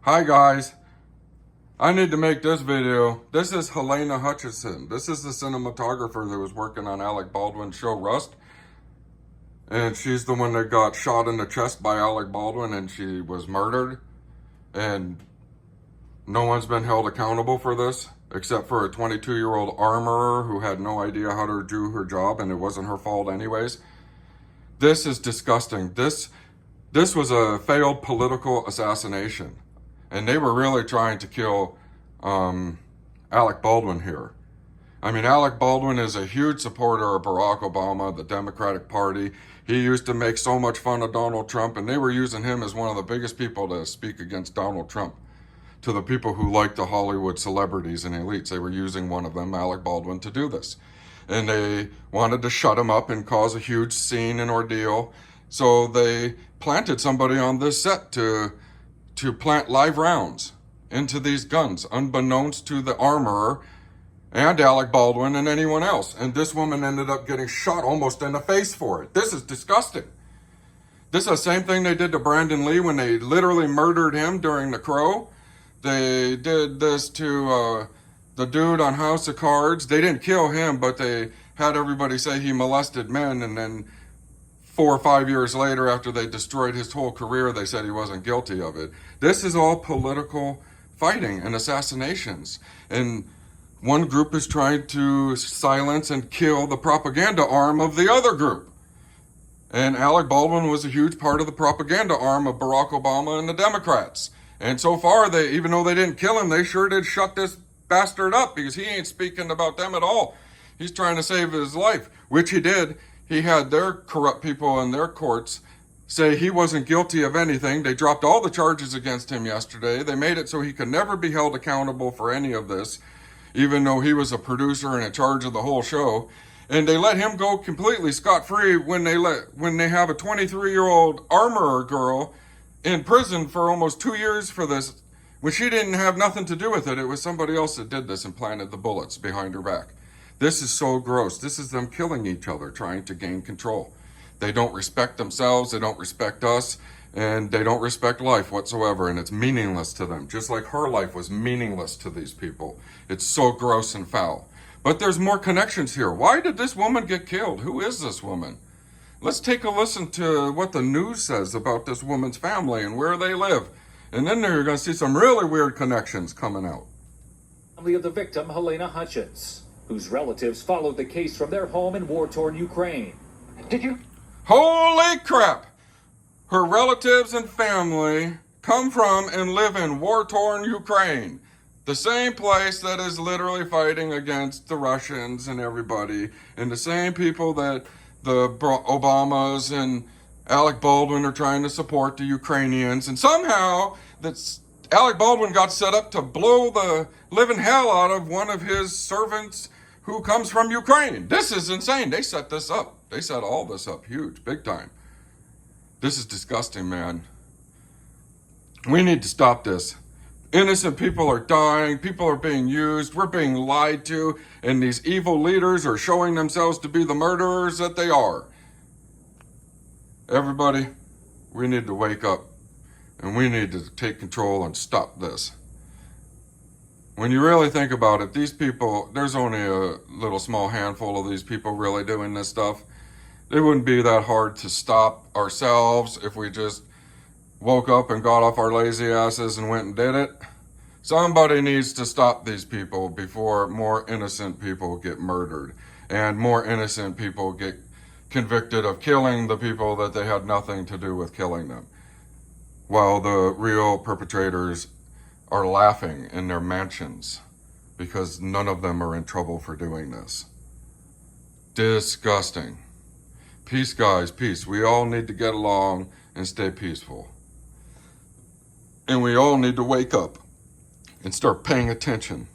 Hi guys, I need to make this video. This is Helena Hutchinson. This is the cinematographer that was working on Alec Baldwin's show Rust. And she's the one that got shot in the chest by Alec Baldwin and she was murdered. And no one's been held accountable for this except for a 22-year-old armorer who had no idea how to do her job and it wasn't her fault anyways. This is disgusting. This was a failed political assassination. And they were really trying to kill Alec Baldwin here. I mean, Alec Baldwin is a huge supporter of Barack Obama, the Democratic Party. He used to make so much fun of Donald Trump, and they were using him as one of the biggest people to speak against Donald Trump. To the people who like the Hollywood celebrities and elites, they were using one of them, Alec Baldwin, to do this. And they wanted to shut him up and cause a huge scene and ordeal. So they planted somebody on this set to plant live rounds into these guns, unbeknownst to the armorer and Alec Baldwin and anyone else. And this woman ended up getting shot almost in the face for it. This is disgusting. This is the same thing they did to Brandon Lee when they literally murdered him during The Crow. They did this to the dude on House of Cards. They didn't kill him, but they had everybody say he molested men, and then 4 or 5 years later, after they destroyed his whole career, they said he wasn't guilty of it. This is all political fighting and assassinations. And one group is trying to silence and kill the propaganda arm of the other group. And Alec Baldwin was a huge part of the propaganda arm of Barack Obama and the Democrats. And so far, even though they didn't kill him, they sure did shut this bastard up because he ain't speaking about them at all. He's trying to save his life, which he did. He had their corrupt people in their courts say he wasn't guilty of anything. They dropped all the charges against him yesterday. They made it so he could never be held accountable for any of this, even though he was a producer and in charge of the whole show. And they let him go completely scot-free when they have a 23-year-old armorer girl in prison for almost 2 years for this, when she didn't have nothing to do with it. It was somebody else that did this and planted the bullets behind her back. This is so gross. This is them killing each other, trying to gain control. They don't respect themselves, they don't respect us, and they don't respect life whatsoever, and it's meaningless to them, just like her life was meaningless to these people. It's so gross and foul. But there's more connections here. Why did this woman get killed? Who is this woman? Let's take a listen to what the news says about this woman's family and where they live. And then you're going to see some really weird connections coming out. Family of the victim, Helena Hutchins, whose relatives followed the case from their home in war-torn Ukraine. Did you? Holy crap! Her relatives and family come from and live in war-torn Ukraine. The same place that is literally fighting against the Russians and everybody. And the same people that the Obamas and Alec Baldwin are trying to support the Ukrainians. And somehow Alec Baldwin got set up to blow the living hell out of one of his servants who comes from Ukraine. This is insane. They set this up. They set all this up huge, big time. This is disgusting, man. We need to stop this. Innocent people are dying. People are being used. We're being lied to. And these evil leaders are showing themselves to be the murderers that they are. Everybody, we need to wake up. And we need to take control and stop this. When you really think about it, these people, there's only a little small handful of these people really doing this stuff. It wouldn't be that hard to stop ourselves if we just woke up and got off our lazy asses and went and did it. Somebody needs to stop these people before more innocent people get murdered and more innocent people get convicted of killing the people that they had nothing to do with killing them, while the real perpetrators are laughing in their mansions because none of them are in trouble for doing this. Disgusting. Peace, guys, peace. We all need to get along and stay peaceful. And we all need to wake up and start paying attention